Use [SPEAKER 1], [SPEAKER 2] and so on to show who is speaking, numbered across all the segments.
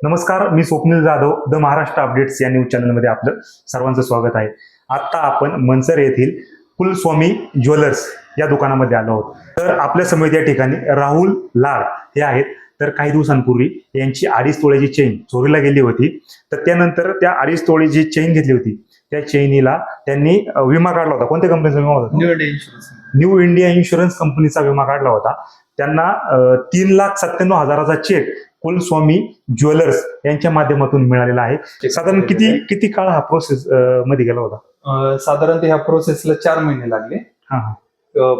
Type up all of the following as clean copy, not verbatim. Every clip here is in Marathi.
[SPEAKER 1] नमस्कार, मी स्वप्नील जाधव, द महाराष्ट्र अपडेट्स या न्यूज चॅनलमध्ये आपलं सर्वांचं स्वागत आहे. आता आपण मनसर येथील कुलस्वामी ज्वेलर्स या दुकानामध्ये आलो आहोत. तर आपल्या समोर या ठिकाणी राहुल लाड हे आहेत. तर काही दिवसांपूर्वी यांची 2.5 तोळ्याची चेन चोरीला गेली होती. तर त्यानंतर त्या 2.5 तोळ्याची चेन घेतली होती. त्या चेनीला त्यांनी विमा काढला होता. कोणत्या कंपनीचा विमा होता? न्यू इंडिया इन्शुरन्स कंपनीचा विमा काढला होता. त्यांना 3,97,000चा चेक कुलस्वामी ज्वेलर्स यांच्या माध्यमातून मिळालेला आहे. साधारण किती काळ हा प्रोसेस मध्ये गेला होता?
[SPEAKER 2] साधारणतः ह्या प्रोसेसला 4 महिने लागले.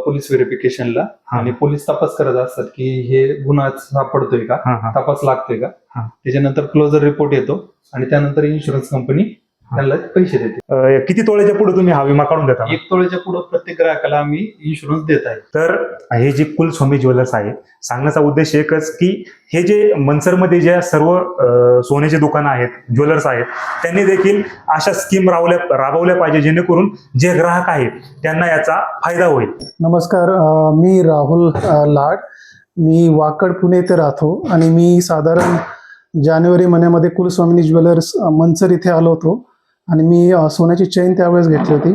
[SPEAKER 2] पोलीस व्हेरिफिकेशनला आणि पोलीस तपास करत असतात की हे गुन्हा सापडतोय का, तपास लागतोय का. त्याच्यानंतर क्लोजर रिपोर्ट येतो आणि त्यानंतर इन्शुरन्स कंपनी त्याला पैसे देते.
[SPEAKER 1] किती तोळ्याच्या पुढे तुम्ही हा विमा काढून देता?
[SPEAKER 2] 1 तोळ्याच्या पुढे प्रत्येक ग्राहकाला आम्ही इन्शुरन्स देत आहे.
[SPEAKER 1] तर हे जे कुलस्वामी ज्वेलर्स आहे, सांगण्याचा उद्देश एकच की हे जे मनसरमध्ये ज्या सर्व सोन्याचे दुकानं आहेत, ज्वेलर्स आहेत, त्यांनी देखील अशा स्कीम राबवल्या पाहिजे जेणेकरून जे ग्राहक आहेत त्यांना याचा फायदा होईल.
[SPEAKER 3] नमस्कार, मी राहुल लाड. मी वाकड पुणे येथे राहतो आणि मी साधारण जानेवारी महिन्यामध्ये कुलस्वामिनी ज्वेलर्स मनसर इथे आलो होतो आणि मी सोन्याची चेन त्यावेळेस घेतली होती.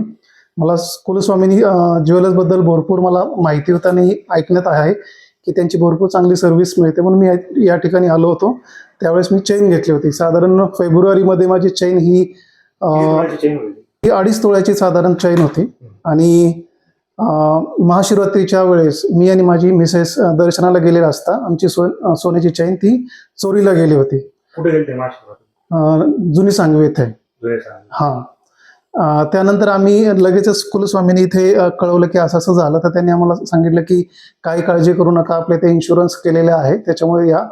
[SPEAKER 3] मला कुलस्वामिनी ज्वेलर्सबद्दल भरपूर मला माहिती होतं आणि ऐकण्यात आहे की त्यांची भरपूर चांगली सर्व्हिस मिळते, म्हणून मी या ठिकाणी आलो होतो. त्यावेळेस मी चेन घेतली होती. साधारण फेब्रुवारीमध्ये माझी चेन ही 2.5 तोळ्याची साधारण चेन होती आणि महाशिवरात्रीच्या वेळेस मी आणि माझी मिसेस दर्शनाला गेलेला असता आमची सोन्याची चेन ती चोरीला गेली होती.
[SPEAKER 1] कुठे गेली?
[SPEAKER 3] जुनी सांगवी येथे. त्यानंतर आम्ही लगेचच कुलस्वामींनी इथे कळवलं की असं असं झालं. तर त्यांनी आम्हाला सांगितलं की काही काळजी करू नका, आपले ते इन्शुरन्स केलेले आहे, त्याच्यामुळे या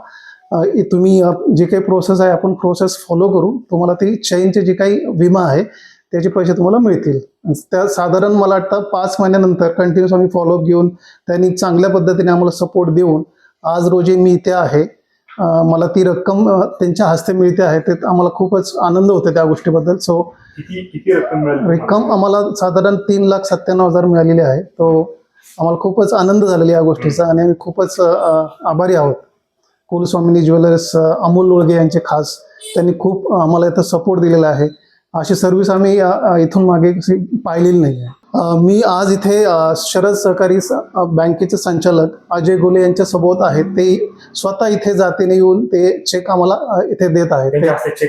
[SPEAKER 3] तुम्ही जे काही प्रोसेस आहे आपण प्रोसेस फॉलो करू, तुम्हाला ती चेनचे जे काही विमा आहे त्याचे पैसे तुम्हाला मिळतील. त्या साधारण मला वाटतं 5 महिन्यानंतर कंटिन्यूस आम्ही फॉलोअप घेऊन त्यांनी चांगल्या पद्धतीने आम्हाला सपोर्ट देऊन आज रोजी मी इथे आहे. मला ती रक्कम त्यांच्या हस्ते मिळते आहे, ते आम्हाला खूपच आनंद होतो त्या गोष्टीबद्दल. सो
[SPEAKER 1] किती रक्कम मिळाली?
[SPEAKER 3] रक्कम आम्हाला साधारण 3,97,000 मिळालेली आहे. तो आम्हाला खूपच आनंद झालेला या गोष्टीचा आणि आम्ही खूपच आभारी आहोत. कुलस्वामिनी ज्वेलर्स अमोल लोळगे यांचे खास, त्यांनी खूप आम्हाला इथं सपोर्ट दिलेला आहे. अशी सर्व्हिस आम्ही इथून मागे पाहिलेली नाही आहे. मी आज इथे शरद सहकारी बँकेचे संचालक अजय गोले यांच्या सोबत आहेत. ते स्वतः इथे जातीने येऊन ते चेक आम्हाला इथे देत आहेत.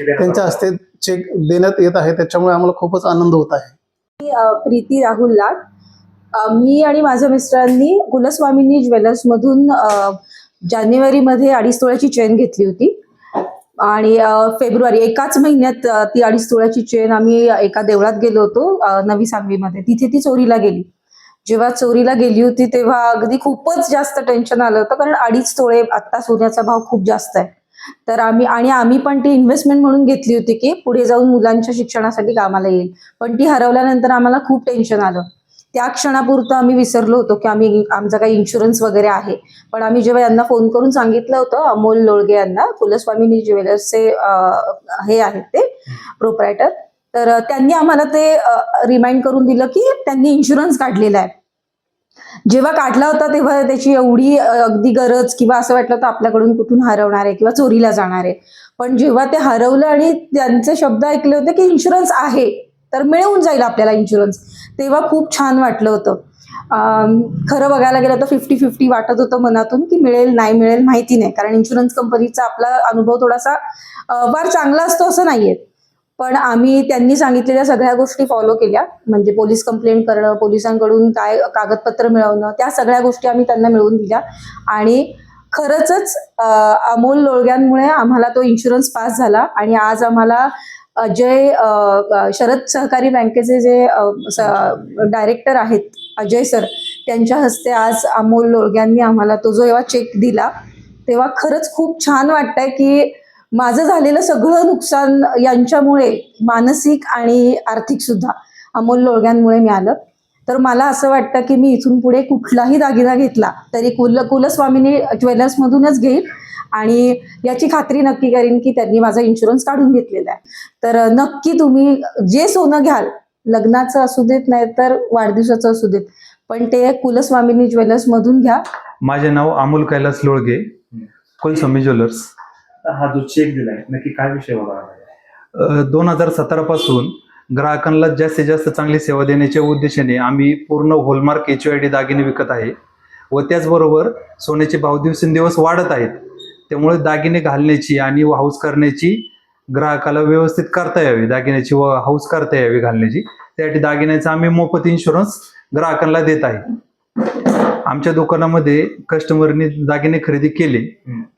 [SPEAKER 3] त्यांच्या हस्ते चेक देण्यात येत आहे, त्याच्यामुळे आम्हाला खूपच आनंद होत आहे.
[SPEAKER 4] प्रीती राहुल लाड. मी आणि माझ्या मिस्टरांनी कुलस्वामिनी ज्वेलर्स मधून जानेवारीमध्ये 2.5 तोळ्याची चेन घेतली होती आणि फेब्रुवारी एकाच महिन्यात ती 2.5 तोळ्याची चेन आम्ही एका देवळात गेलो होतो नवी सांगवीमध्ये. तिथे ती चोरीला गेली. जेव्हा चोरीला गेली होती तेव्हा अगदी खूपच जास्त टेन्शन आलं होतं, कारण 2.5 तोळे आत्ता सोन्याचा भाव खूप जास्त आहे. तर आम्ही पण ती इन्व्हेस्टमेंट म्हणून घेतली होती की पुढे जाऊन मुलांच्या शिक्षणासाठी कामाला येईल. पण ती हरवल्यानंतर आम्हाला खूप टेन्शन आलं. त्या क्षणापुरतं आम्ही विसरलो होतो की आमचा काही इन्शुरन्स वगैरे आहे. पण आम्ही जेव्हा यांना फोन करून सांगितलं होतं, अमोल लोळगे यांना, कुलस्वामिनी ज्वेलर्सचे हे आहेत ते प्रोप्रायटर, तर त्यांनी आम्हाला ते रिमाइंड करून दिलं की त्यांनी इन्शुरन्स काढलेला आहे. जेव्हा काढला होता तेव्हा त्याची एवढी अगदी गरज किंवा असं वाटलं होतं आपल्याकडून कुठून हरवणार आहे किंवा चोरीला जाणार आहे. पण जेव्हा ते हरवलं आणि त्यांचे शब्द ऐकले होते की इन्शुरन्स आहे तर मिळून जाईल आपल्याला इन्शुरन्स, तेव्हा खूप छान वाटलं होतं. खरं बघायला गेलं तर 50-50 वाटत होतं मनातून की मिळेल नाही मिळेल माहिती नाही, कारण इन्शुरन्स कंपनीचा आपला अनुभव थोडासा फार चांगला असतो असं नाहीये. पण आम्ही त्यांनी सांगितलेल्या सगळ्या गोष्टी फॉलो केल्या. म्हणजे पोलीस कंप्लेंट करणं, पोलिसांकडून काय कागदपत्र मिळवणं, त्या सगळ्या गोष्टी आम्ही त्यांना मिळवून दिल्या आणि खरंच अमोल लोळग्यांमुळे आम्हाला तो इन्शुरन्स पास झाला. आणि आज आम्हाला शरद सहकारी बँकेचे जे डायरेक्टर आहेत अजय सर, त्यांच्या हस्ते आज अमोल लोळग्यांनी आम्हाला तो जो जेव्हा चेक दिला तेव्हा खरंच खूप छान वाटतंय की माझं झालेलं सगळं नुकसान यांच्यामुळे, मानसिक आणि आर्थिक सुद्धा, अमोल लोळग्यांमुळे मिळालं. तर मला असं वाटतं की मी इथून पुढे कुठलाही दागिना घेतला तरी कुलस्वामिनी ज्वेलर्स मधूनच घेईल आणि याची खात्री नक्की करीन की त्यांनी माझा इन्शुरन्स काढून घेतलेला आहे. तर नक्की तुम्ही जे सोनं घ्याल, लग्नाचं असू देत नाही तर वाढदिवसाचं असू देत, पण ते कुलस्वामिनी ज्वेलर्स मधून घ्या.
[SPEAKER 2] माझे नाव अमोल कैलास लोळगे, कुलस्वामी ज्वेलर्स.
[SPEAKER 1] हा जो चेक दिलाय नक्की काय विषय होता?
[SPEAKER 2] 2017 पासून ग्राहकांना जास्तीत जास्त चांगली सेवा देण्याच्या उद्देशाने आम्ही पूर्ण होलमार्क HUID दागिने विकत आहे व त्याचबरोबर सोन्याचे भाव दिवसेंदिवस वाढत आहेत. त्यामुळे दागिने घालण्याची आणि हौस करण्याची ग्राहकाला व्यवस्थित करता यावी, दागिन्याची व हौस करता यावी घालण्याची, त्यासाठी दागिन्याचा आम्ही मोफत इन्शुरन्स ग्राहकांना देत आहे. आमच्या दुकानामध्ये कस्टमरनी दागिने खरेदी केले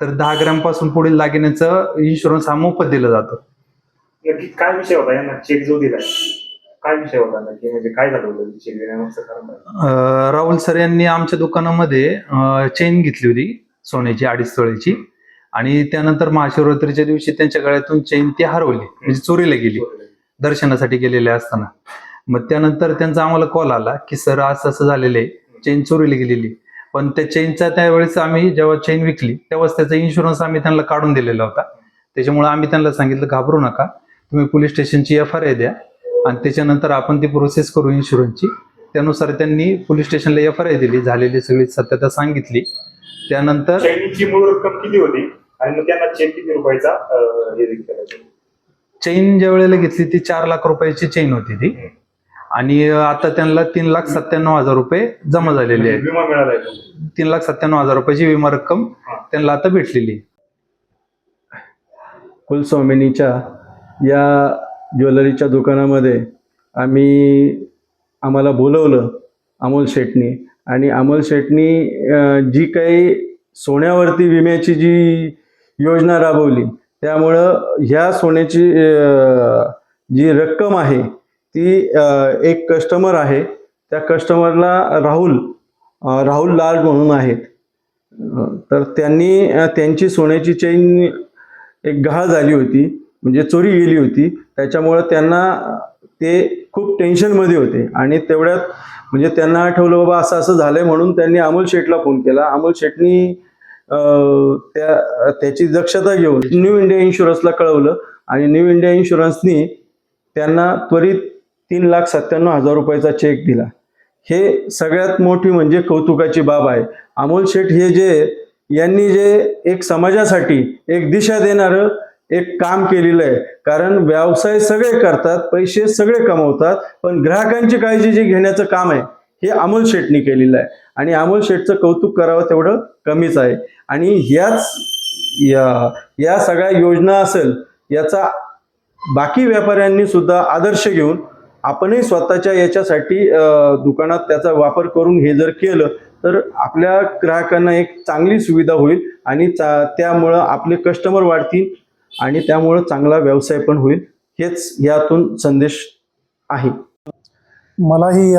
[SPEAKER 2] तर 10 ग्रॅम पासून पुढील दागिन्याचं इन्शुरन्स हा मोफत दिला जातो.
[SPEAKER 1] नक्की काय विषय होता यांना चेक जो दिलाय? काय विषय होता नक्की, म्हणजे काय झालं होतं चेक देण्यामागचं कारण काय?
[SPEAKER 2] राहुल सर यांनी आमच्या दुकानामध्ये चेन घेतली होती सोन्याची 2.5 तोळ्याची आणि त्यानंतर महाशिवरात्रीच्या दिवशी त्यांच्या गळ्यातून चेन ती हरवली, म्हणजे चोरीला गेली दर्शनासाठी गेलेले असताना. मग त्यानंतर त्यांचा आम्हाला कॉल आला की सर असं असं झालेलं आहे, चेन चोरीला गेलेली. पण त्या चेनचा त्यावेळेस आम्ही जेव्हा चेन विकली तेव्हाच त्याचा इन्शुरन्स आम्ही त्यांना काढून दिलेला होता. त्याच्यामुळे आम्ही त्यांना सांगितलं घाबरू नका, तुम्ही पोलीस स्टेशनची FIR द्या आणि त्याच्यानंतर आपण ती प्रोसेस करू इन्शुरन्सची. त्यानुसार त्यांनी पोलीस स्टेशनला FIR दिली, झालेली सगळी सत्यता सांगितली. त्यानंतर
[SPEAKER 1] चैनीची मूळ रक्कम किती होती आणि मग त्यांना चेक किती रुपयाचा हे दिला?
[SPEAKER 2] चेन ज्या वेळेला घेतली ती 4 लाख रुपयाची चेन होती ती आणि आता त्यांना 3,97,000 रुपये जमा झालेले आहेत.
[SPEAKER 1] विमा मिळालाय?
[SPEAKER 2] 3,97,000 रुपयाची विमा रक्कम त्यांना आता भेटलेली आहे.
[SPEAKER 5] कुलस्वामिनीच्या या ज्वेलरीच्या दुकानामध्ये आम्हाला बोलवलं अमोल शेटनी, आणि अमोल शेटनी जी काही सोन्यावरती विम्याची जी योजना राबवली त्यामुळं ह्या सोन्याची जी रक्कम आहे ती एक कस्टमर आहे, त्या कस्टमरला राहुल लाल म्हणून आहेत, तर त्यांची सोन्याची चेन एक गहाळ झाली होती, म्हणजे चोरी गेली होती. त्याच्यामुळं त्यांना ते खूप टेन्शनमध्ये होते आणि तेवढ्यात म्हणजे त्यांना आठवलं बाबा असं असं झालंय, म्हणून त्यांनी अमोल शेठला फोन केला. अमोल शेठनी त्याची दक्षता घेऊन न्यू इंडिया इन्शुरन्सला कळवलं आणि न्यू इंडिया इन्शुरन्सनी त्यांना त्वरित 3,97,000 रुपयाचा चेक दिला. हे सगळ्यात मोठी म्हणजे कौतुकाची बाब आहे. अमोल शेठ यांनी जे एक समाजासाठी एक दिशा देणारं एक काम केलेलं आहे. कारण व्यवसाय सगळे करतात, पैसे सगळे कमवतात, पण ग्राहकांची काळजी जे घेण्याचं काम आहे हे अमोल शेठनी केलेलं आहे आणि अमोल शेठचं कौतुक करावं तेवढं कमीच आहे. आणि या सगळ्या योजना असेल याचा बाकी व्यापाऱ्यांनी सुद्धा आदर्श घेऊन आपणही स्वतःच्या याच्यासाठी दुकानात त्याचा वापर करून हे जर केलं तर आपल्या ग्राहकांना एक चांगली सुविधा होईल आणि त्यामुळं आपले कस्टमर वाढतील आणि त्यामुळं चांगला व्यवसाय पण होईल. हेच यातून संदेश आहे.
[SPEAKER 3] मलाही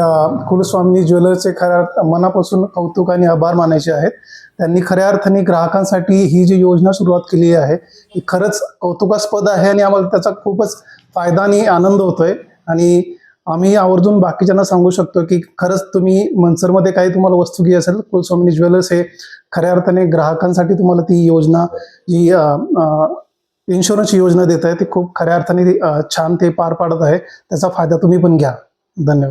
[SPEAKER 3] कुलस्वामिनी ज्वेलर्सचे खऱ्या मनापासून कौतुक आणि आभार मानायचे आहेत. त्यांनी खऱ्या अर्थाने ग्राहकांसाठी ही जी योजना सुरुवात केली आहे ही खरंच कौतुकास्पद आहे आणि आम्हाला त्याचा खूपच फायदा आणि आनंद होतोय. आणि आम्ही आवर्जून बाकीच्यांना सांगू शकतो की खरंच तुम्ही मनसरमध्ये काही तुम्हाला वस्तू घ्यायची असेल, कुलस्वामिनी ज्वेलर्स हे खऱ्या अर्थाने ग्राहकांसाठी तुम्हाला ती योजना जी इन्शुरन्सची योजना देत आहे ती खूप खऱ्या अर्थाने छान ते पार पाडत आहे. त्याचा फायदा तुम्ही पण घ्या. धन्यवाद.